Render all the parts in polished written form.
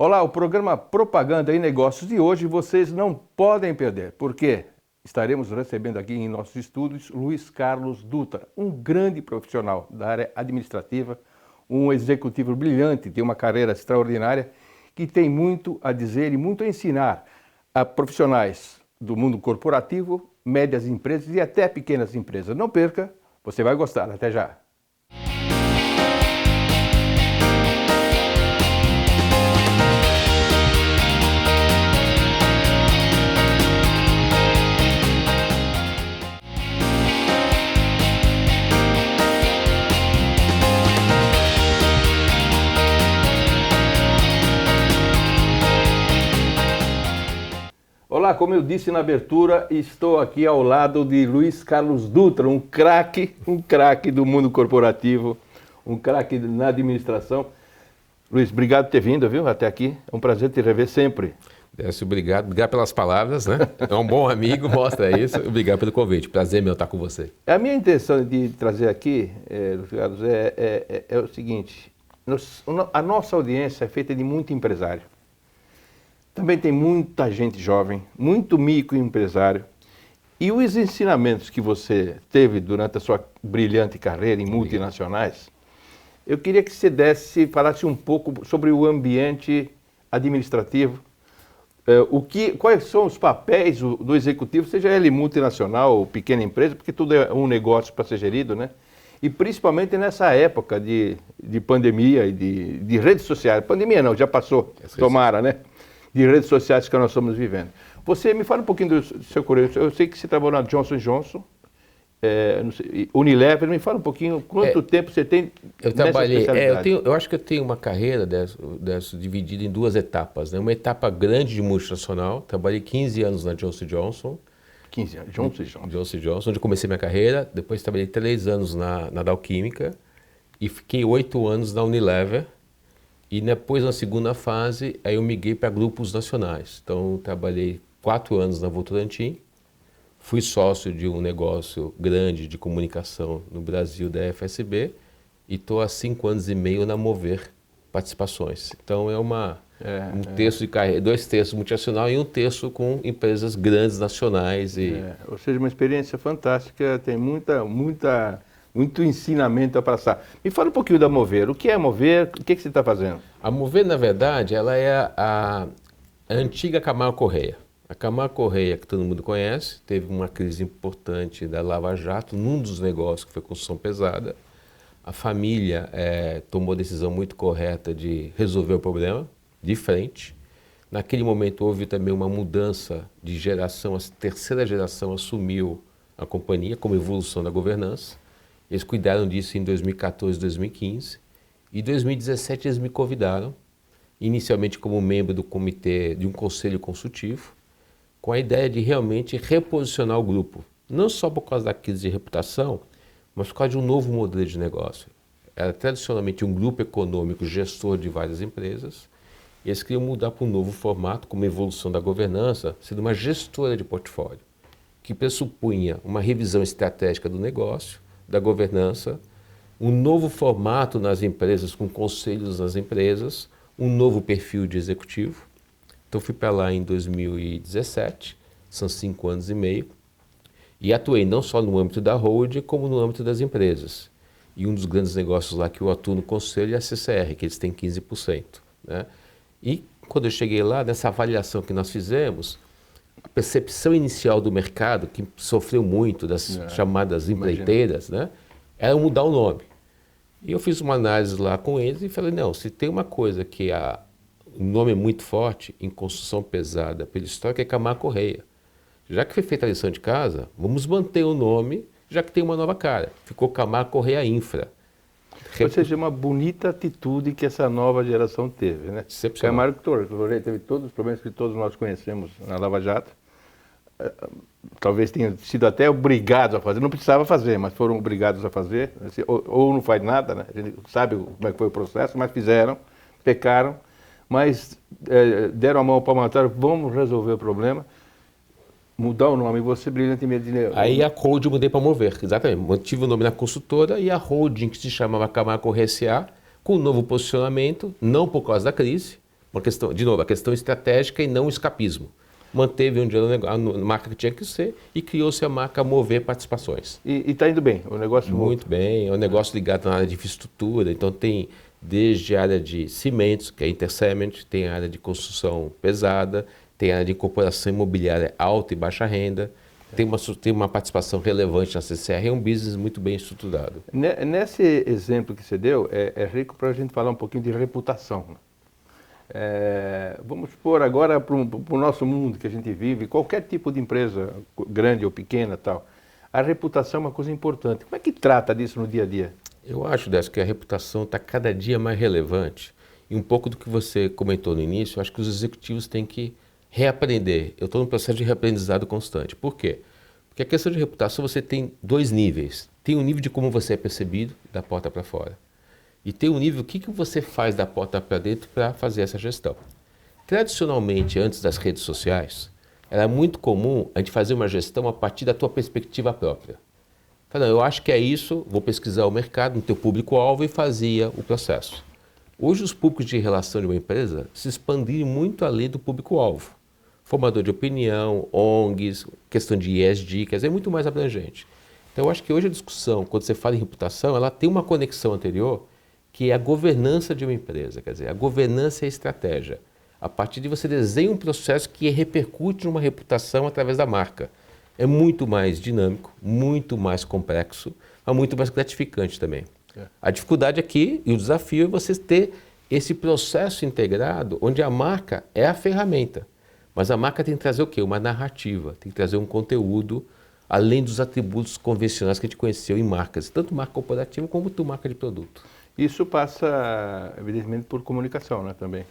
Olá, o programa Propaganda e Negócios de hoje vocês não podem perder, porque estaremos recebendo aqui em nossos estúdios Luiz Carlos Dutra, um grande profissional da área administrativa, um executivo brilhante, tem uma carreira extraordinária, que tem muito a dizer e muito a ensinar a profissionais do mundo corporativo, médias empresas e até pequenas empresas. Não perca, você vai gostar. Até já! Olá, como eu disse na abertura, estou aqui ao lado de Luiz Carlos Dutra, um craque do mundo corporativo, um craque na administração. Luiz, obrigado por ter vindo, viu, até aqui. É um prazer te rever sempre. Décio, obrigado pelas palavras, né? É um bom amigo, mostra isso. Obrigado pelo convite, prazer meu estar com você. A minha intenção de trazer aqui, Luiz Carlos, é o seguinte, a nossa audiência é feita de muito empresário. Também tem muita gente jovem, muito microempresário. E os ensinamentos que você teve durante a sua brilhante carreira em multinacionais, eu queria que você falasse um pouco sobre o ambiente administrativo, quais são os papéis do executivo, seja ele multinacional ou pequena empresa, porque tudo é um negócio para ser gerido, né? E principalmente nessa época de pandemia e de redes sociais. Pandemia não, já passou, tomara, né? De redes sociais que nós estamos vivendo. Você me fala um pouquinho do seu currículo. Eu sei que você trabalhou na Johnson & Johnson, Unilever. Me fala um pouquinho quanto tempo você tem nessa especialidade. Eu acho que eu tenho uma carreira dessa dividida em duas etapas, né? Uma etapa grande de multinacional. Trabalhei 15 anos na Johnson & Johnson. 15 anos, Johnson & Johnson, onde eu comecei minha carreira. Depois trabalhei 3 anos na Dow Química e fiquei 8 anos na Unilever. E depois, na segunda fase, aí eu migrei para grupos nacionais. Então, trabalhei 4 anos na Votorantim, fui sócio de um negócio grande de comunicação no Brasil, da FSB, e estou há 5 anos e meio na Mover Participações. Então, terço de carreira, 2 terços multinacional e 1 terço com empresas grandes nacionais. Ou seja, uma experiência fantástica, tem muito ensinamento a passar. Me fala um pouquinho da Mover. O que é Mover? O que você está fazendo? A Mover, na verdade, ela é a antiga Camargo Corrêa. A Camargo Corrêa, que todo mundo conhece, teve uma crise importante da Lava Jato, num dos negócios que foi construção pesada. A família tomou a decisão muito correta de resolver o problema de frente. Naquele momento houve também uma mudança de geração, a terceira geração assumiu a companhia como evolução da governança. Eles cuidaram disso em 2014, 2015. E em 2017 eles me convidaram, inicialmente como membro do comitê de um conselho consultivo, com a ideia de realmente reposicionar o grupo. Não só por causa da crise de reputação, mas por causa de um novo modelo de negócio. Era tradicionalmente um grupo econômico gestor de várias empresas. E eles queriam mudar para um novo formato, como evolução da governança, sendo uma gestora de portfólio, que pressupunha uma revisão estratégica do negócio, da governança, um novo formato nas empresas, com conselhos nas empresas, um novo perfil de executivo. Então fui para lá em 2017, são 5 anos e meio, e atuei não só no âmbito da holding, como no âmbito das empresas. E um dos grandes negócios lá que eu atuo no conselho é a CCR, que eles têm 15%. Né? E quando eu cheguei lá, nessa avaliação que nós fizemos, a percepção inicial do mercado, que sofreu muito das chamadas empreiteiras, né, era mudar o nome. E eu fiz uma análise lá com eles e falei, não, se tem uma coisa que o nome é muito forte em construção pesada pela história, que é Camargo Corrêa. Já que foi feita a lição de casa, vamos manter o nome, já que tem uma nova cara. Ficou Camargo Corrêa Infra. Ou seja, uma bonita atitude que essa nova geração teve, né? Camargo Corrêa teve todos os problemas que todos nós conhecemos na Lava Jato. Talvez tenham sido até obrigados a fazer, não precisava fazer, mas foram obrigados a fazer, ou não faz nada, né? A gente sabe como é que foi o processo, mas fizeram, pecaram, mas deram a mão para matar, vamos resolver o problema. mudar o nome, você brilhantemente... Aí a holding eu mudei para Mover, exatamente. Mantive o nome na consultora e a holding que se chamava Camargo Corrêa S.A., com um novo posicionamento, não por causa da crise, Uma questão, de novo, a questão estratégica e não o escapismo. Manteve onde a marca que tinha que ser e criou-se a marca Mover Participações. E está indo bem, o negócio... Muito bem, é um negócio ligado na área de infraestrutura, então tem desde a área de cimentos, que é Intercement, tem a área de construção pesada, tem a área de incorporação imobiliária alta e baixa renda, tem uma participação relevante na CCR, é um business muito bem estruturado. Nesse exemplo que você deu, é rico para a gente falar um pouquinho de reputação, né? Vamos supor agora para o nosso mundo que a gente vive, qualquer tipo de empresa, grande ou pequena, tal, a reputação é uma coisa importante. Como é que trata disso no dia a dia? Eu acho, Décio, que a reputação está cada dia mais relevante. E um pouco do que você comentou no início, eu acho que os executivos têm que reaprender. Eu estou num processo de reaprendizado constante. Por quê? Porque a questão de reputação você tem dois níveis. Tem um nível de como você é percebido, da porta para fora. E tem um nível, o que você faz da porta para dentro para fazer essa gestão. Tradicionalmente, antes das redes sociais, era muito comum a gente fazer uma gestão a partir da tua perspectiva própria. Falando, eu acho que é isso, vou pesquisar o mercado no teu público-alvo e fazia o processo. Hoje os públicos de relação de uma empresa se expandiram muito além do público-alvo. Formador de opinião, ONGs, questão de ESG, quer dizer, é muito mais abrangente. Então eu acho que hoje a discussão, quando você fala em reputação, ela tem uma conexão anterior, que é a governança de uma empresa, quer dizer, a governança é a estratégia. A partir de você desenha um processo que repercute numa reputação através da marca. É muito mais dinâmico, muito mais complexo, mas muito mais gratificante também. A dificuldade aqui e o desafio é você ter esse processo integrado, onde a marca é a ferramenta. Mas a marca tem que trazer o quê? Uma narrativa, tem que trazer um conteúdo, além dos atributos convencionais que a gente conheceu em marcas, tanto marca corporativa como marca de produto. Isso passa, evidentemente, por comunicação, né, também.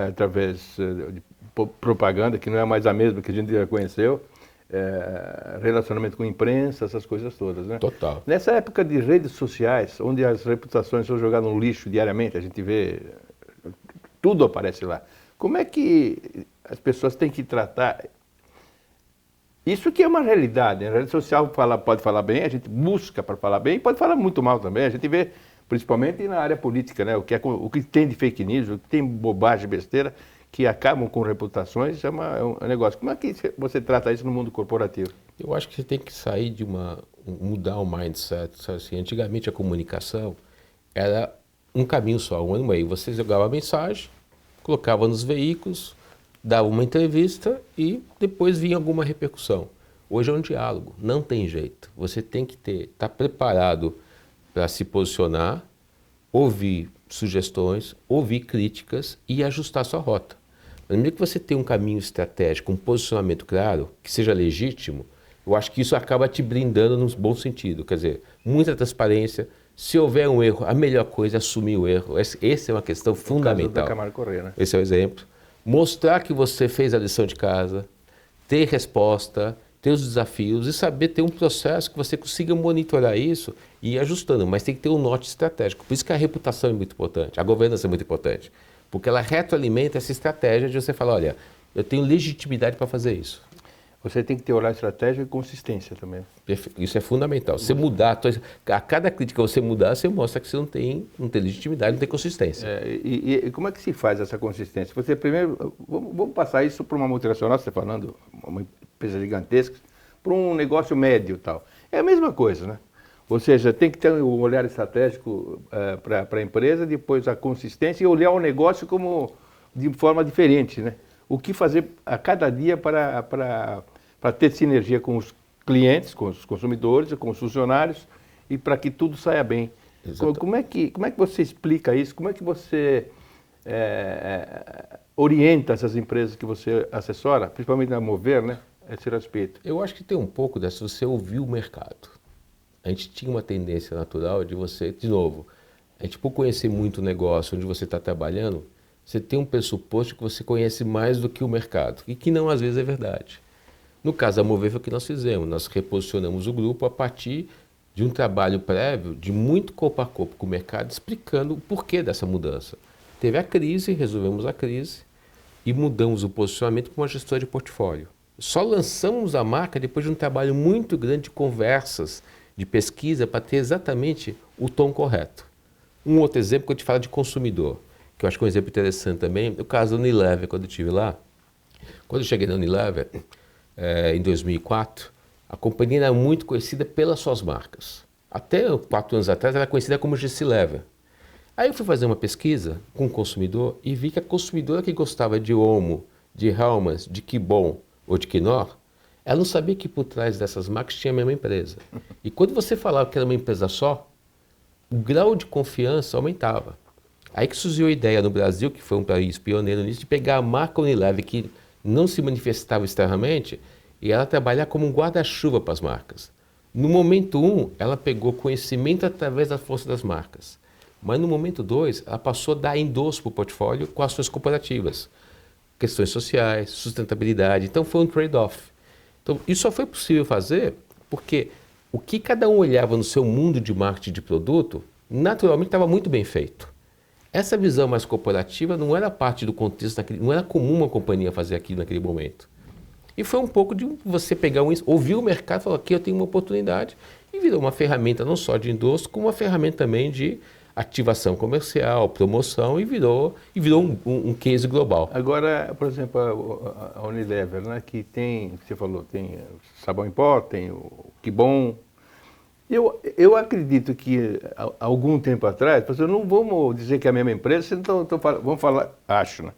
Através de propaganda, que não é mais a mesma que a gente já conheceu, relacionamento com a imprensa, essas coisas todas, né? Total. Nessa época de redes sociais, onde as reputações são jogadas no lixo diariamente, a gente vê, tudo aparece lá. Como é que as pessoas têm que tratar? Isso que é uma realidade, né? A rede social pode falar bem, a gente busca para falar bem, pode falar muito mal também, a gente vê, principalmente na área política, né? O que tem de fake news, o que tem bobagem, besteira, que acabam com reputações, é um negócio. Como é que você trata isso no mundo corporativo? Eu acho que você tem que sair de mudar o mindset. Assim, antigamente a comunicação era um caminho só, um meio. Você jogava a mensagem, colocava nos veículos, dava uma entrevista e depois vinha alguma repercussão. Hoje é um diálogo, não tem jeito. Você tem que estar preparado para se posicionar, ouvir sugestões, ouvir críticas e ajustar sua rota. Na medida que você tem um caminho estratégico, um posicionamento claro, que seja legítimo, eu acho que isso acaba te blindando num bom sentido. Quer dizer, muita transparência. Se houver um erro, a melhor coisa é assumir o erro. Essa é uma questão fundamental. O caso da Camargo Corrêa, né? Esse é o exemplo. Mostrar que você fez a lição de casa, ter resposta, ter os desafios e saber ter um processo que você consiga monitorar isso e ir ajustando. Mas tem que ter um norte estratégico. Por isso que a reputação é muito importante, a governança é muito importante. Porque ela retroalimenta essa estratégia de você falar, olha, eu tenho legitimidade para fazer isso. Você tem que ter olhar estratégia e consistência também. Isso é fundamental. Você mudar, a cada crítica que você mudar, você mostra que você não tem legitimidade, não tem consistência. E como é que se faz essa consistência? Você primeiro, vamos passar isso para uma multinacional, você está falando, uma empresa gigantesca, para um negócio médio e tal. É a mesma coisa, né? Ou seja, tem que ter um olhar estratégico para a empresa, depois a consistência e olhar o negócio de forma diferente, né? O que fazer a cada dia para ter sinergia com os clientes, com os consumidores, com os funcionários e para que tudo saia bem. Como é que você explica isso? Como é que você orienta essas empresas que você assessora, principalmente na Mover, né, a esse respeito? Eu acho que tem um pouco dessa, você ouvir o mercado. A gente tinha uma tendência natural de você, de novo, a gente por conhecer muito o negócio onde você está trabalhando, você tem um pressuposto que você conhece mais do que o mercado, e que não às vezes é verdade. No caso da Mover foi o que nós fizemos, nós reposicionamos o grupo a partir de um trabalho prévio, de muito corpo a corpo com o mercado, explicando o porquê dessa mudança. Teve a crise, resolvemos a crise e mudamos o posicionamento com uma gestora de portfólio. Só lançamos a marca depois de um trabalho muito grande de conversas, de pesquisa, para ter exatamente o tom correto. Um outro exemplo que eu te falo de consumidor. que eu acho que é um exemplo interessante também, o caso da Unilever, quando eu estive lá. Quando eu cheguei na Unilever, em 2004, a companhia era muito conhecida pelas suas marcas. Até 4 anos atrás, era conhecida como Gessilever. Aí eu fui fazer uma pesquisa com o consumidor e vi que a consumidora que gostava de Omo, de Hellmann's, de Kibon ou de Knorr, ela não sabia que por trás dessas marcas tinha a mesma empresa. E quando você falava que era uma empresa só, o grau de confiança aumentava. Aí que surgiu a ideia no Brasil, que foi um país pioneiro nisso, de pegar a marca Unilever, que não se manifestava externamente, e ela trabalhar como um guarda-chuva para as marcas. No momento 1, ela pegou conhecimento através da força das marcas. Mas no momento 2, ela passou a dar endosso para o portfólio com ações corporativas. Questões sociais, sustentabilidade. Então foi um trade-off. Então isso só foi possível fazer porque o que cada um olhava no seu mundo de marketing de produto, naturalmente estava muito bem feito. Essa visão mais corporativa não era parte do contexto, não era comum uma companhia fazer aquilo naquele momento. E foi um pouco de você pegar ouvir o mercado e falar, aqui eu tenho uma oportunidade, e virou uma ferramenta não só de endosso, como uma ferramenta também de ativação comercial, promoção, e virou um case global. Agora, por exemplo, a Unilever, né, que tem, você falou, tem sabão em pó, tem o Kibon. Eu acredito que há algum tempo atrás, não vamos dizer que é a mesma empresa, então vamos falar, acho, né?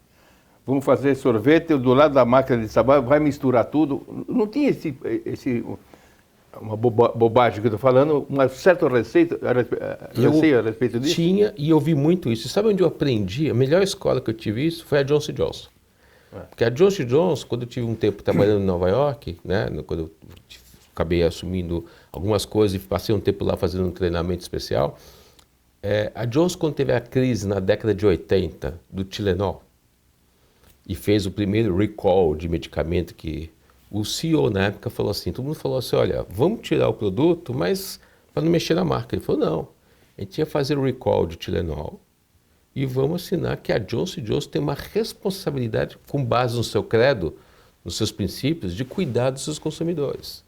Vamos fazer sorvete do lado da máquina de sabão, vai misturar tudo. Não tinha uma bobagem que eu estou falando, uma certa receita a respeito disso? Tinha, e eu vi muito isso. Sabe onde eu aprendi? A melhor escola que eu tive isso foi a Johnson & Johnson. Porque a Johnson & Johnson, quando eu tive um tempo trabalhando em Nova York, né, quando eu acabei assumindo algumas coisas e passei um tempo lá fazendo um treinamento especial, a Johnson, quando teve a crise na década de 80 do Tylenol, e fez o primeiro recall de medicamento, que o CEO na época falou assim, todo mundo falou assim, olha, vamos tirar o produto, mas para não mexer na marca. Ele falou, não, a gente ia fazer o recall de Tylenol e vamos assinar que a Johnson & Johnson tem uma responsabilidade, com base no seu credo, nos seus princípios, de cuidar dos seus consumidores.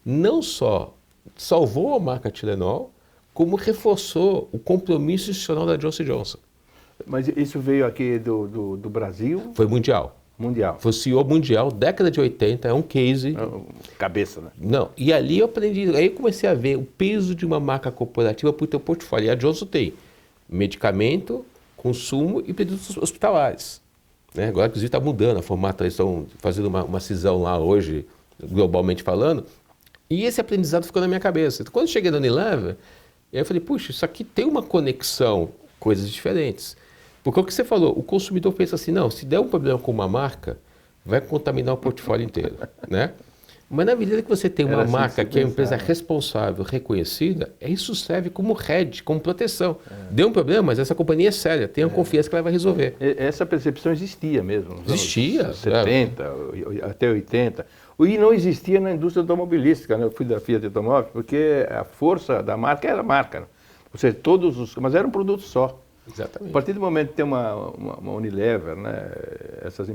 Não só salvou a marca Tylenol, como reforçou o compromisso institucional da Johnson & Johnson. Mas isso veio aqui do Brasil? Foi mundial. Mundial. Foi CEO mundial, década de 80, é um case. Cabeça, né? Não, e ali eu aprendi, aí eu comecei a ver o peso de uma marca corporativa para o teu portfólio. E a Johnson tem medicamento, consumo e produtos hospitalares. Né? Agora, inclusive, está mudando a formato, eles estão fazendo uma cisão lá hoje, globalmente falando, e esse aprendizado ficou na minha cabeça. Então, quando eu cheguei na Unilever, eu falei, puxa, isso aqui tem uma conexão, coisas diferentes. Porque o que você falou, o consumidor pensa assim, não, se der um problema com uma marca, vai contaminar o portfólio inteiro, né? Mas na medida que você tem uma marca que é uma empresa responsável, reconhecida, isso serve como hedge, como proteção. Deu um problema, mas essa companhia é séria, tenha confiança que ela vai resolver. Essa percepção existia mesmo. Existia. 70, até 80. E não existia na indústria automobilística, né? Eu fui da Fiat Automóvel, porque a força da marca era a marca. Né? Ou seja, mas era um produto só. Exatamente. A partir do momento que tem uma Unilever, né, essas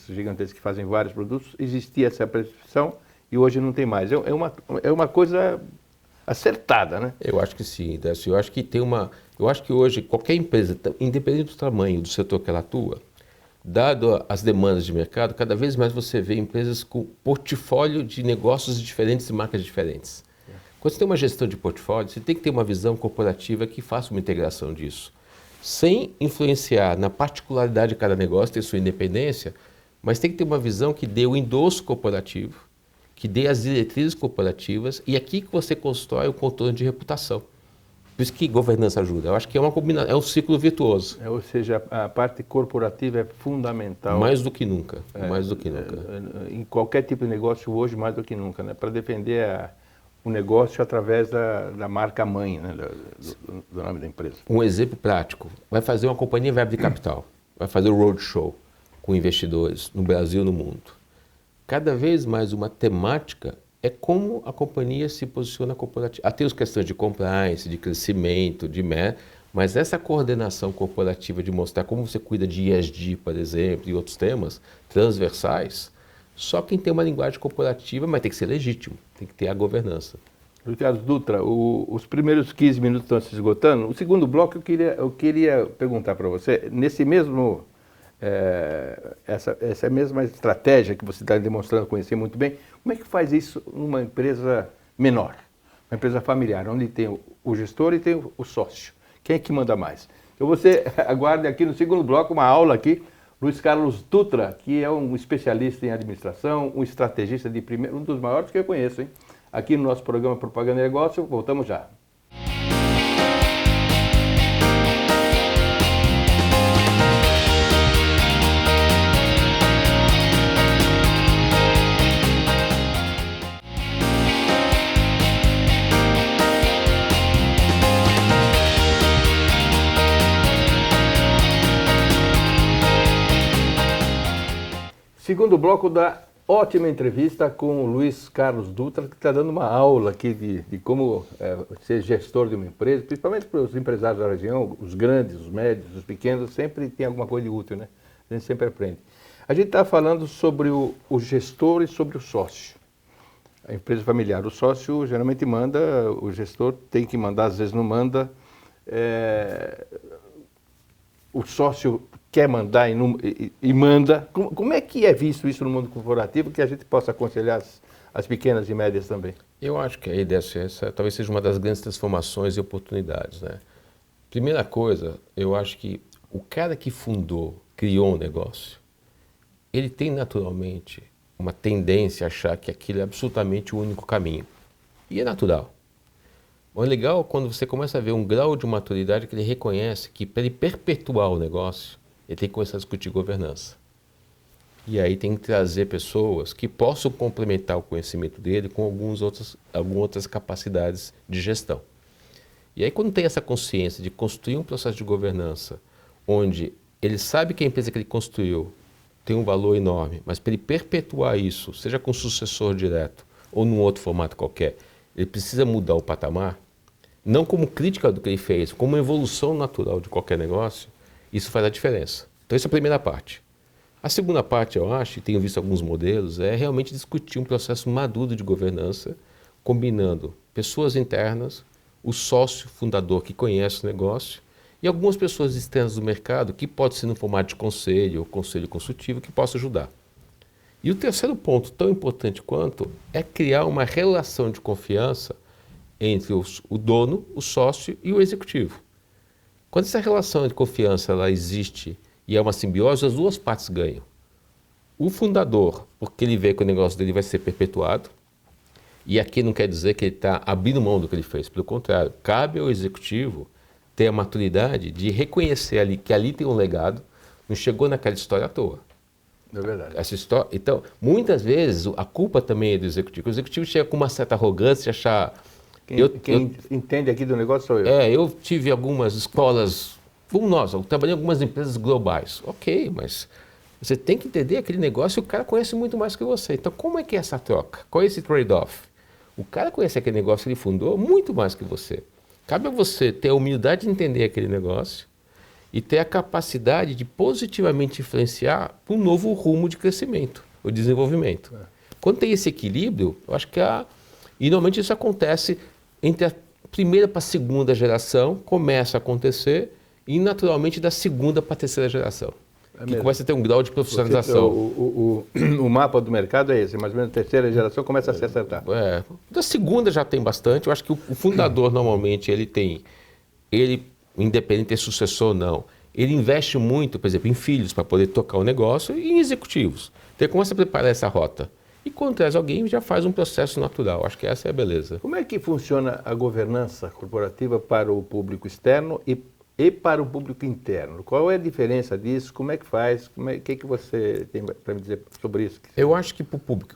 gigantescas que fazem vários produtos, existia essa percepção e hoje não tem mais. É uma coisa acertada, né? Eu acho que sim, Décio. Eu acho que hoje qualquer empresa, independente do tamanho do setor que ela atua, dado as demandas de mercado, cada vez mais você vê empresas com portfólio de negócios diferentes e marcas diferentes. Quando você tem uma gestão de portfólio, você tem que ter uma visão corporativa que faça uma integração disso. Sem influenciar na particularidade de cada negócio, ter sua independência, mas tem que ter uma visão que dê o endosso corporativo, que dê as diretrizes corporativas, e aqui que você constrói o contorno de reputação. Por isso que governança ajuda. Eu acho que é uma combinação, é um ciclo virtuoso. Ou seja, a parte corporativa é fundamental. Mais do que nunca, mais do que nunca. Em qualquer tipo de negócio hoje, mais do que nunca, né? Para defender o negócio através da marca mãe, né? do nome da empresa. Um exemplo prático, vai fazer uma companhia, vai abrir capital, vai fazer o roadshow com investidores no Brasil e no mundo. Cada vez mais uma temática é como a companhia se posiciona corporativa. Até as questões de compliance, de crescimento, mas essa coordenação corporativa de mostrar como você cuida de ESG, por exemplo, e outros temas transversais, só quem tem uma linguagem corporativa, mas tem que ser legítimo, tem que ter a governança. Luiz Carlos Dutra, os primeiros 15 minutos estão se esgotando. O segundo bloco eu queria perguntar para você, nesse mesmo, essa mesma estratégia que você está demonstrando conhecer muito bem, como é que faz isso numa empresa menor, uma empresa familiar, onde tem o gestor e tem o sócio? Quem é que manda mais? Então você aguarde aqui no segundo bloco uma aula aqui, Luiz Carlos Dutra, que é um especialista em administração, um estrategista de primeiro, um dos maiores que eu conheço, hein? Aqui no nosso programa Propaganda e Negócio, voltamos já. Segundo bloco da ótima entrevista com o Luiz Carlos Dutra, que está dando uma aula aqui de como ser gestor de uma empresa, principalmente para os empresários da região, os grandes, os médios, os pequenos, sempre tem alguma coisa de útil, né? A gente sempre aprende. A gente está falando sobre o gestor e sobre o sócio. A empresa familiar, o sócio geralmente manda, o gestor tem que mandar, às vezes não manda. O sócio quer mandar e manda. Como é que é visto isso no mundo corporativo, que a gente possa aconselhar as pequenas e médias também? Eu acho que a ideia essa talvez seja uma das grandes transformações e oportunidades, né? Primeira coisa, eu acho que o cara que fundou, criou um negócio, ele tem naturalmente uma tendência a achar que aquilo é absolutamente o único caminho. E é natural. O legal é quando você começa a ver um grau de maturidade que ele reconhece que para ele perpetuar o negócio, ele tem que começar a discutir governança. E aí tem que trazer pessoas que possam complementar o conhecimento dele com algumas outras capacidades de gestão. E aí quando tem essa consciência de construir um processo de governança, onde ele sabe que a empresa que ele construiu tem um valor enorme, mas para ele perpetuar isso, seja com sucessor direto ou num outro formato qualquer, ele precisa mudar o patamar, não como crítica do que ele fez, como uma evolução natural de qualquer negócio, isso faz a diferença. Então essa é a primeira parte. A segunda parte, eu acho, e tenho visto alguns modelos, é realmente discutir um processo maduro de governança, combinando pessoas internas, o sócio fundador que conhece o negócio e algumas pessoas externas do mercado que pode ser no formato de conselho ou conselho consultivo que possa ajudar. E o terceiro ponto, tão importante quanto, é criar uma relação de confiança entre o dono, o sócio e o executivo. Quando essa relação de confiança ela existe e é uma simbiose, as duas partes ganham. O fundador, porque ele vê que o negócio dele vai ser perpetuado, e aqui não quer dizer que ele está abrindo mão do que ele fez, pelo contrário, cabe ao executivo ter a maturidade de reconhecer ali que ali tem um legado, não chegou naquela história à toa. É verdade. Essa história, então, muitas vezes a culpa também é do executivo. O executivo chega com uma certa arrogância, achar... Quem entende aqui do negócio sou eu. Eu tive algumas escolas, eu trabalhei em algumas empresas globais. Ok, mas você tem que entender aquele negócio e o cara conhece muito mais que você. Então, como é que é essa troca? Qual é esse trade-off? O cara conhece aquele negócio que ele fundou muito mais que você. Cabe a você ter a humildade de entender aquele negócio e ter a capacidade de positivamente influenciar para um novo rumo de crescimento, o desenvolvimento. Quando tem esse equilíbrio, eu acho que e normalmente isso acontece entre a primeira para a segunda geração, começa a acontecer, e naturalmente da segunda para a terceira geração. Que começa a ter um grau de profissionalização. O mapa do mercado é esse, mais ou menos a terceira geração começa a se acertar. Da segunda já tem bastante, eu acho que o fundador normalmente ele independente de ter sucessor ou não, ele investe muito, por exemplo, em filhos para poder tocar o negócio e em executivos. Então ele começa a preparar essa rota. E quando traz alguém, já faz um processo natural. Acho que essa é a beleza. Como é que funciona a governança corporativa para o público externo e para o público interno? Qual é a diferença disso? Como é que faz? O que você tem para me dizer sobre isso? Eu acho que para o público,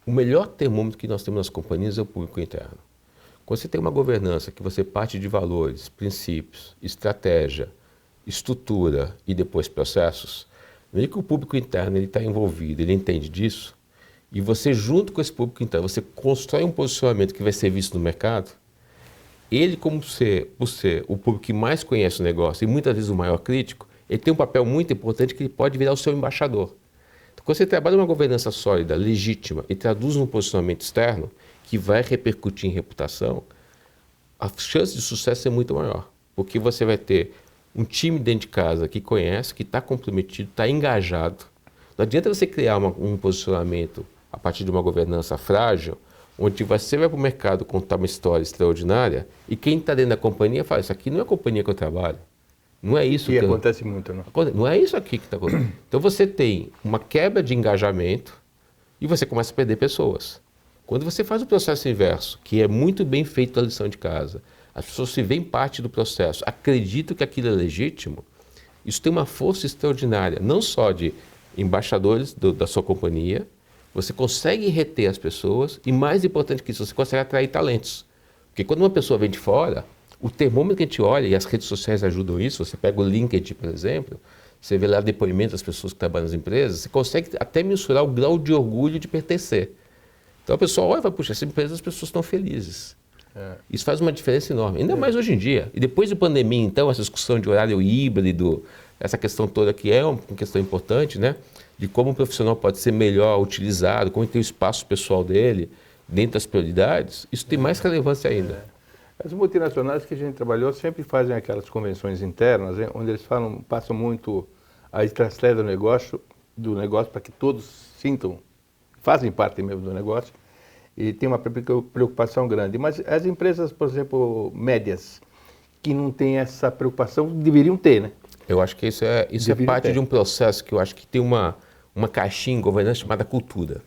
o melhor termômetro que nós temos nas companhias é o público interno. Quando você tem uma governança que você parte de valores, princípios, estratégia, estrutura e depois processos, meio que o público interno está envolvido, ele entende disso, e você junto com esse público interno, você constrói um posicionamento que vai ser visto no mercado, ele por ser o público que mais conhece o negócio e muitas vezes o maior crítico, ele tem um papel muito importante que ele pode virar o seu embaixador. Então, quando você trabalha uma governança sólida, legítima e traduz num posicionamento externo que vai repercutir em reputação, a chance de sucesso é muito maior, porque você vai ter um time dentro de casa que conhece, que está comprometido, está engajado. Não adianta você criar um posicionamento a partir de uma governança frágil, onde você vai para o mercado contar uma história extraordinária e quem está dentro da companhia fala, isso aqui não é a companhia que eu trabalho. Não é isso que que acontece muito, não? Não é isso aqui que está acontecendo. Então você tem uma quebra de engajamento e você começa a perder pessoas. Quando você faz o processo inverso, que é muito bem feito a lição de casa, as pessoas se veem parte do processo, acreditam que aquilo é legítimo, isso tem uma força extraordinária, não só de embaixadores da sua companhia, você consegue reter as pessoas e, mais importante que isso, você consegue atrair talentos. Porque quando uma pessoa vem de fora, o termômetro que a gente olha, e as redes sociais ajudam isso, você pega o LinkedIn, por exemplo, você vê lá depoimentos das pessoas que trabalham nas empresas, você consegue até mensurar o grau de orgulho de pertencer. Então a pessoa olha e fala, puxa, essa empresa as pessoas estão felizes. Isso faz uma diferença enorme, ainda mais hoje em dia. E depois da pandemia, então, essa discussão de horário híbrido, essa questão toda que é uma questão importante, né? De como o profissional pode ser melhor utilizado, como tem o espaço pessoal dele, dentro das prioridades, isso tem mais relevância ainda. As multinacionais que a gente trabalhou sempre fazem aquelas convenções internas, onde eles passam muito a estratégia do negócio para que todos sintam, fazem parte mesmo do negócio, e tem uma preocupação grande. Mas as empresas, por exemplo, médias, que não têm essa preocupação, deveriam ter, né? Eu acho que isso é parte de um processo que eu acho que tem uma caixinha em governança chamada cultura.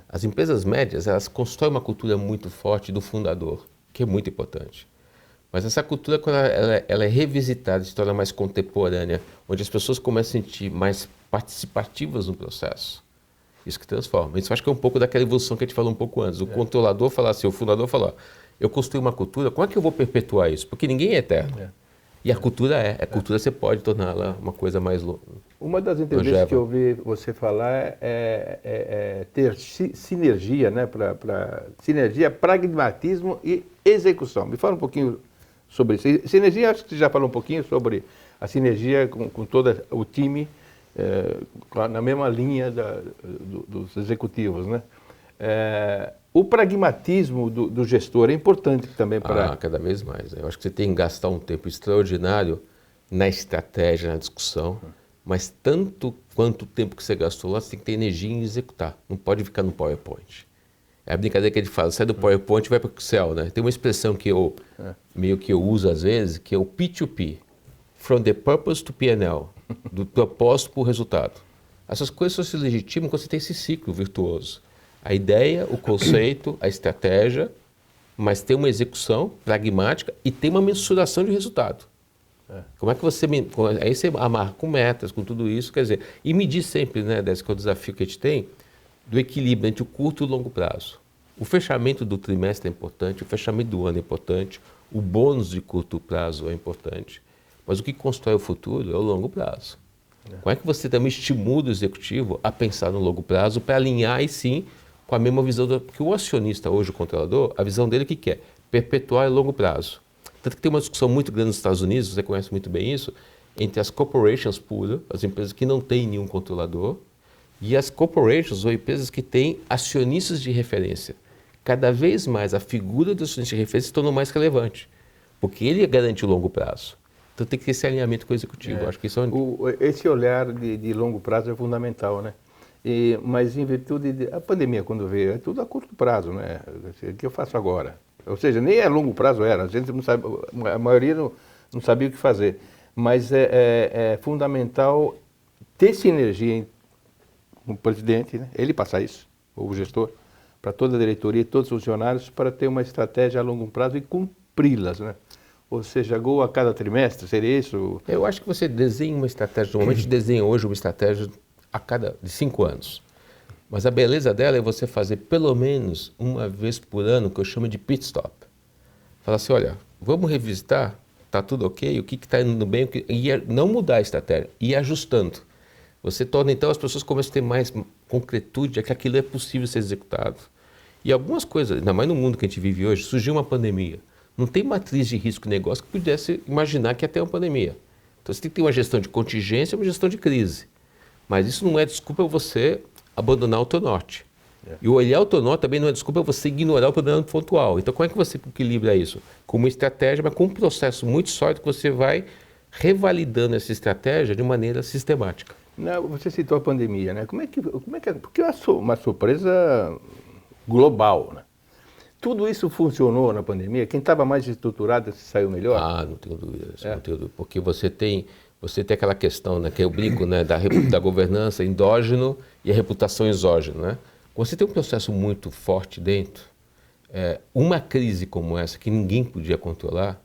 As empresas médias, elas constroem uma cultura muito forte do fundador, que é muito importante. Mas essa cultura, quando ela é revisitada, se torna mais contemporânea, onde as pessoas começam a se sentir mais participativas no processo, isso que transforma. Isso acho que é um pouco daquela evolução que a gente falou um pouco antes. O controlador falar assim, o fundador falar, eu construí uma cultura, como é que eu vou perpetuar isso? Porque ninguém é eterno. E a cultura a cultura você pode torná-la uma coisa mais Uma das entrevistas que eu ouvi você falar é ter sinergia, né? Sinergia, pragmatismo e execução. Me fala um pouquinho sobre isso. Sinergia, acho que você já falou um pouquinho sobre a sinergia com todo o time, na mesma linha dos executivos, né? O pragmatismo do gestor é importante também para... cada vez mais. Eu acho que você tem que gastar um tempo extraordinário na estratégia, na discussão, mas tanto quanto o tempo que você gastou lá, você tem que ter energia em executar. Não pode ficar no PowerPoint. É a brincadeira que a gente fala, sai do PowerPoint e vai para o Excel, né? Tem uma expressão que meio que eu uso às vezes, que é o P2P, from the purpose to P&L, do propósito para o resultado. Essas coisas só se legitimam quando você tem esse ciclo virtuoso. A ideia, o conceito, a estratégia, mas tem uma execução pragmática e tem uma mensuração de resultado. Como é que você... Aí você amarra com metas, com tudo isso, quer dizer... E medir sempre, né, desse que é o desafio que a gente tem, do equilíbrio entre o curto e o longo prazo. O fechamento do trimestre é importante, o fechamento do ano é importante, o bônus de curto prazo é importante, mas o que constrói o futuro é o longo prazo. Como é que você também estimula o executivo a pensar no longo prazo para alinhar, e sim, com a mesma visão que o acionista hoje, o controlador, a visão dele que quer perpetuar a longo prazo. Tanto que tem uma discussão muito grande nos Estados Unidos, você conhece muito bem isso, entre as corporations puras, as empresas que não têm nenhum controlador, e as corporations, ou empresas que têm acionistas de referência. Cada vez mais a figura do acionista de referência se tornou mais relevante, porque ele garante o longo prazo. Então tem que ter esse alinhamento com o executivo. Acho que isso esse olhar de longo prazo é fundamental, né? Mas em virtude da pandemia, quando veio, é tudo a curto prazo, né? O que eu faço agora? Ou seja, nem a longo prazo era, a gente não sabe, a maioria não sabia o que fazer. Mas é fundamental ter sinergia com o presidente, né? Ele passar isso, ou o gestor, para toda a diretoria e todos os funcionários, para ter uma estratégia a longo prazo e cumpri-las, né? Ou seja, gol a cada trimestre, seria isso? Eu acho que você desenha uma estratégia, normalmente desenha hoje uma estratégia de 5 anos. Mas a beleza dela é você fazer pelo menos uma vez por ano, que eu chamo de pit stop. Falar assim, olha, vamos revisitar, está tudo ok, o que está indo bem, e não mudar a estratégia, ir ajustando. Você torna, então, as pessoas começam a ter mais concretude, que aquilo é possível ser executado. E algumas coisas, ainda mais no mundo que a gente vive hoje, surgiu uma pandemia. Não tem matriz de risco negócio que pudesse imaginar que ia ter uma pandemia. Então você tem que ter uma gestão de contingência e uma gestão de crise. Mas isso não é desculpa você abandonar o teu norte. E olhar o teu norte também não é desculpa você ignorar o problema pontual. Então, como é que você equilibra isso? Com uma estratégia, mas com um processo muito sólido que você vai revalidando essa estratégia de maneira sistemática. Não, você citou a pandemia, né? Porque é uma surpresa global, né? Tudo isso funcionou na pandemia? Quem estava mais estruturado se saiu melhor? Ah, não tenho dúvida, não tenho dúvida. Porque você tem aquela questão, né, que eu brinco, né, da governança endógeno e a reputação exógeno, né? Você tem um processo muito forte dentro, uma crise como essa, que ninguém podia controlar,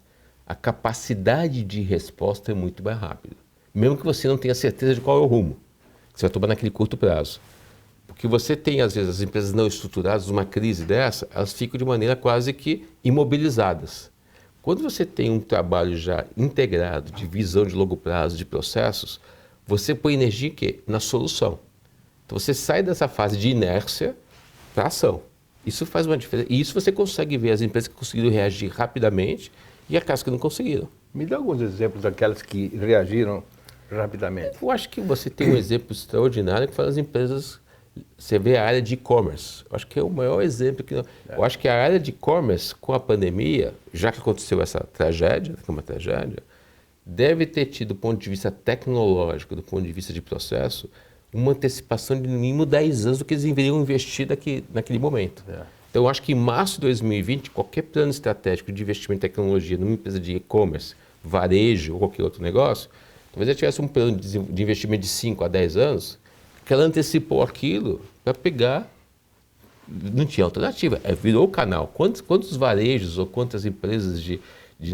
a capacidade de resposta é muito mais rápida. Mesmo que você não tenha certeza de qual é o rumo, que você vai tomar naquele curto prazo. Porque você tem, às vezes, as empresas não estruturadas, uma crise dessa, elas ficam de maneira quase que imobilizadas. Quando você tem um trabalho já integrado, de visão de longo prazo, de processos, você põe energia em quê? Na solução. Então você sai dessa fase de inércia para ação. Isso faz uma diferença. E isso você consegue ver as empresas que conseguiram reagir rapidamente e aquelas que não conseguiram. Me dá alguns exemplos daquelas que reagiram rapidamente. Eu acho que você tem um exemplo extraordinário que foram as empresas. Você vê a área de e-commerce. Eu acho que é o maior exemplo que. Eu acho que a área de e-commerce, com a pandemia, já que aconteceu essa tragédia, que é uma tragédia, deve ter tido, do ponto de vista tecnológico, do ponto de vista de processo, uma antecipação de no mínimo 10 anos do que eles deveriam investir naquele momento. Então, eu acho que em março de 2020, qualquer plano estratégico de investimento em tecnologia numa empresa de e-commerce, varejo ou qualquer outro negócio, talvez ela tivesse um plano de investimento de 5 a 10 anos, que ela antecipou aquilo para pegar, não tinha alternativa, virou o canal. Quantos varejos ou quantas empresas de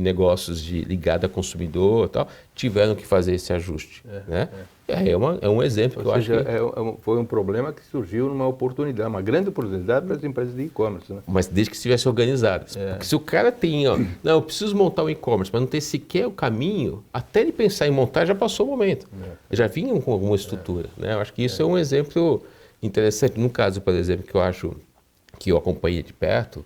negócios ligadas a consumidor e tal, tiveram que fazer esse ajuste? É um exemplo. Ou seja, foi um problema que surgiu numa oportunidade, uma grande oportunidade para as empresas de e-commerce. Né? Mas desde que estivessem organizadas. Porque se o cara tem, não, eu preciso montar um e-commerce, mas não tem sequer o caminho, até ele pensar em montar, já passou o momento. Já vinham com alguma estrutura. Né? Eu acho que isso é um exemplo interessante. No caso, por exemplo, que eu acho que eu acompanhei de perto,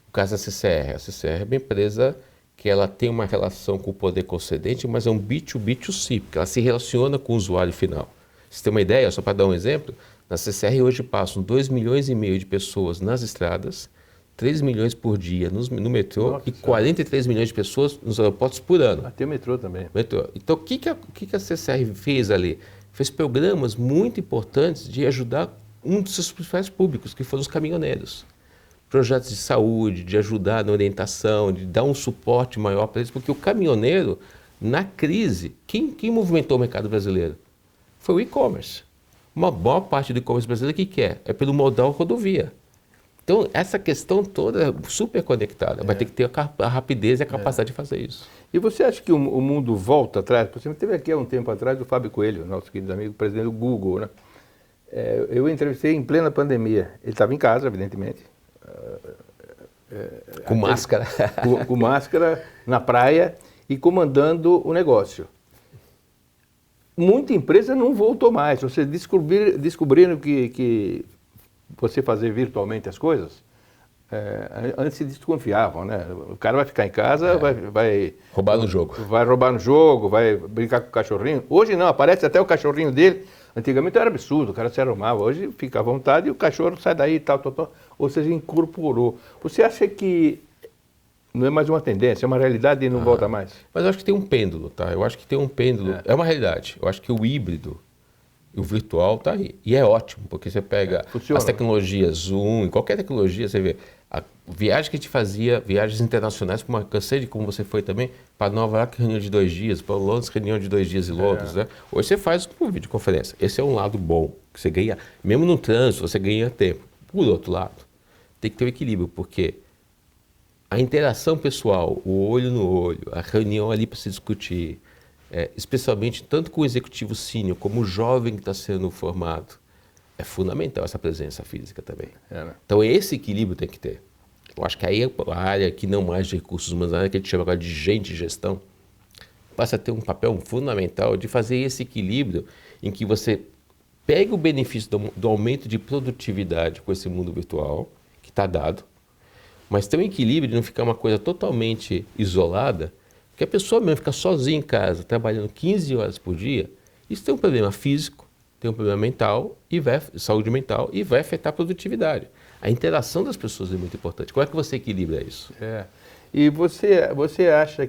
o caso da CCR. A CCR é uma empresa que ela tem uma relação com o poder concedente, mas é um B2B2C, porque ela se relaciona com o usuário final. Você tem uma ideia, só para dar um exemplo, na CCR hoje passam 2,5 milhões de pessoas nas estradas, 3 milhões por dia no metrô. Nossa, e 43 milhões de pessoas nos aeroportos por ano. Até o metrô também. Metrô. Então, o que a CCR fez ali? Fez programas muito importantes de ajudar um dos seus principais públicos, que foram os caminhoneiros. Projetos de saúde, de ajudar na orientação, de dar um suporte maior para eles, porque o caminhoneiro, na crise, quem movimentou o mercado brasileiro? Foi o e-commerce. Uma boa parte do e-commerce brasileiro que quer? É pelo modal rodovia. Então, essa questão toda é super conectada, vai ter que ter a rapidez e a capacidade de fazer isso. E você acha que o mundo volta atrás? Por exemplo, teve aqui há um tempo atrás o Fábio Coelho, nosso querido amigo, presidente do Google, né? Eu entrevistei em plena pandemia. Ele estava em casa, evidentemente. Com máscara. Com máscara, na praia e comandando o negócio. Muita empresa não voltou mais. Vocês descobriram que você fazer virtualmente as coisas, antes se desconfiavam, né? O cara vai ficar em casa, vai roubar no jogo. Vai roubar no jogo, vai brincar com o cachorrinho. Hoje não, aparece até o cachorrinho dele. Antigamente era absurdo, o cara se arrumava. Hoje fica à vontade e o cachorro sai daí e tal. Ou seja, incorporou. Você acha que não é mais uma tendência, é uma realidade e não volta mais? Mas eu acho que tem um pêndulo, tá? Eu acho que tem um pêndulo. É uma realidade. Eu acho que o híbrido, o virtual está aí. E é ótimo, porque você pega as tecnologias, Zoom, qualquer tecnologia, você vê. A viagem que a gente fazia, viagens internacionais, cansei de como você foi também, para Nova York, reunião de 2 dias, para Londres, reunião de 2 dias em Londres. Né? Hoje você faz por videoconferência. Esse é um lado bom, que você ganha, mesmo no trânsito, você ganha tempo. Por outro lado, tem que ter um equilíbrio, porque a interação pessoal, o olho no olho, a reunião ali para se discutir, especialmente tanto com o executivo sênior como o jovem que está sendo formado, é fundamental essa presença física também. Né? Então esse equilíbrio tem que ter. Eu acho que aí a área que não mais de recursos humanos, a área que a gente chama agora de gente e gestão, passa a ter um papel fundamental de fazer esse equilíbrio em que você pega o benefício do aumento de produtividade com esse mundo virtual, que está dado, mas tem um equilíbrio de não ficar uma coisa totalmente isolada, porque a pessoa mesmo fica sozinha em casa, trabalhando 15 horas por dia, isso tem um problema físico, tem um problema mental, saúde mental, e vai afetar a produtividade. A interação das pessoas é muito importante. Como é que você equilibra isso? E você acha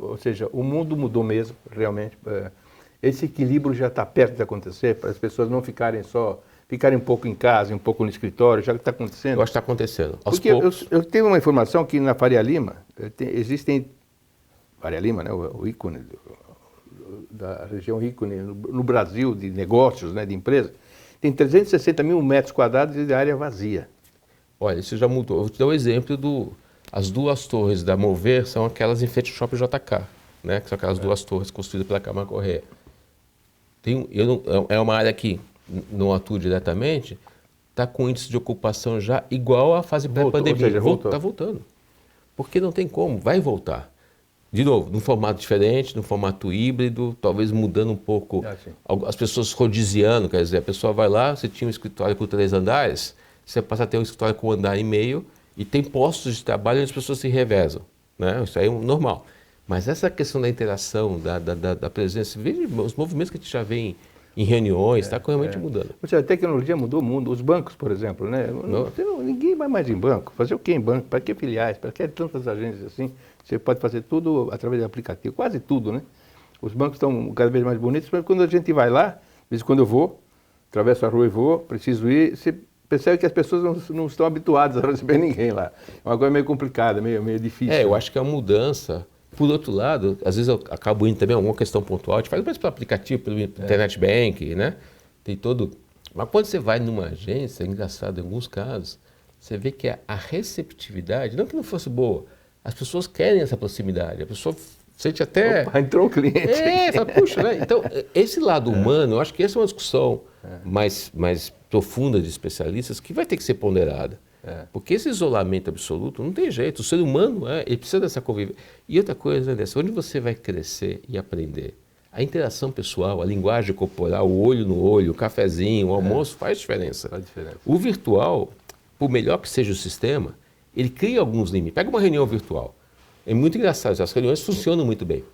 ou seja, o mundo mudou mesmo, realmente? Esse equilíbrio já está perto de acontecer, para as pessoas não ficarem um pouco em casa, um pouco no escritório, já que está acontecendo? Eu acho que está acontecendo. Porque eu tenho uma informação que na Faria Lima, existem... Faria Lima, né, o ícone da região ícone no Brasil de negócios, né, de empresas, tem 360 mil metros quadrados de área vazia. Olha, isso já mudou. Eu vou te dar um exemplo as duas torres da Mover são aquelas em frente ao Shopping JK, né? Que são aquelas duas torres construídas pela Camargo Corrêa. É uma área que não atuo diretamente, está com índice de ocupação já igual à fase pré-pandemia. Está voltando. Porque não tem como, vai voltar. De novo, num formato diferente, num formato híbrido, talvez mudando um pouco, as pessoas rodiziando, quer dizer, a pessoa vai lá, você tinha um escritório com 3 andares, você passa a ter um escritório com 1,5 andar, e tem postos de trabalho onde as pessoas se revezam, né? Isso aí é normal. Mas essa questão da interação, da presença, veja os movimentos que a gente já vê em reuniões, está realmente mudando. A tecnologia mudou o mundo. Os bancos, por exemplo, né? Ninguém vai mais em banco. Fazer o que em banco? Para que filiais? Para que tantas agências assim? Você pode fazer tudo através de aplicativo, quase tudo, né? Os bancos estão cada vez mais bonitos, mas quando a gente vai lá, de vez em quando eu vou, atravesso a rua e vou, preciso ir, você percebe que as pessoas não estão habituadas a receber ninguém lá. É uma coisa meio complicada, meio difícil. Eu acho que é uma mudança. Por outro lado, às vezes eu acabo indo também alguma questão pontual, a gente faz mais pelo aplicativo, pelo internet bank, né? Tem todo... Mas quando você vai numa agência, é engraçado, em alguns casos, você vê que a receptividade, não que não fosse boa, as pessoas querem essa proximidade, a pessoa sente até... Opa, entrou o cliente. Fala, puxa, né? Então, esse lado humano, eu acho que essa é uma discussão mais profunda de especialistas que vai ter que ser ponderada. Porque esse isolamento absoluto não tem jeito. O ser humano, ele precisa dessa convivência. E outra coisa, Anderson, onde você vai crescer e aprender? A interação pessoal, a linguagem corporal, o olho no olho, o cafezinho, o almoço, faz diferença. Faz diferença. O virtual, por melhor que seja o sistema, ele cria alguns limites. Pega uma reunião virtual. É muito engraçado, as reuniões funcionam muito bem.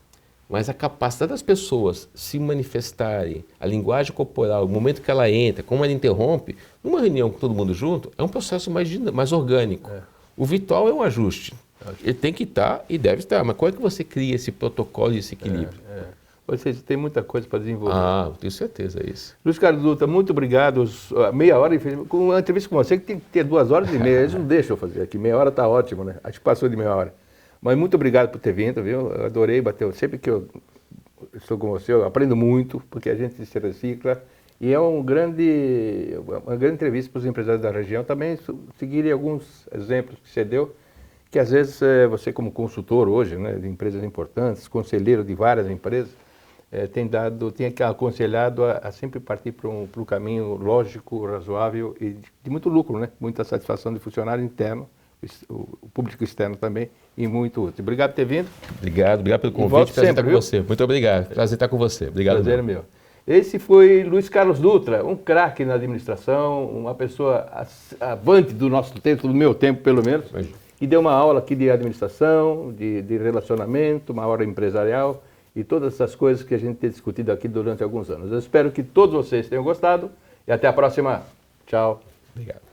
Mas a capacidade das pessoas se manifestarem, a linguagem corporal, o momento que ela entra, como ela interrompe, numa reunião com todo mundo junto, é um processo mais orgânico. O virtual é um ajuste. Ele tem que estar e deve estar. Mas como é que você cria esse protocolo e esse equilíbrio? Ou seja, tem muita coisa para desenvolver. Eu tenho certeza disso. Luiz Carlos Dutra, muito obrigado. Meia hora, com uma entrevista com você que tem que ter 2h30. Eles não deixam eu fazer aqui. Meia hora está ótimo, né? Acho que passou de meia hora. Mas muito obrigado por ter vindo, viu? Eu adorei bater. Sempre que eu estou com você, eu aprendo muito, porque a gente se recicla. E é uma grande entrevista para os empresários da região. Também seguirem alguns exemplos que você deu, que às vezes você como consultor hoje, né, de empresas importantes, conselheiro de várias empresas, tem aconselhado a sempre partir para um caminho lógico, razoável e de muito lucro, né? Muita satisfação de funcionário interno, o público externo também, e muito útil. Obrigado por ter vindo. Obrigado pelo convite. Prazer estar com você. Muito obrigado. Prazer estar com você. Obrigado. Prazer é meu. Esse foi Luiz Carlos Dutra, um craque na administração, uma pessoa avante do nosso tempo, do meu tempo pelo menos, que deu uma aula aqui de administração, de relacionamento, uma aula empresarial e todas essas coisas que a gente tem discutido aqui durante alguns anos. Eu espero que todos vocês tenham gostado e até a próxima. Tchau. Obrigado.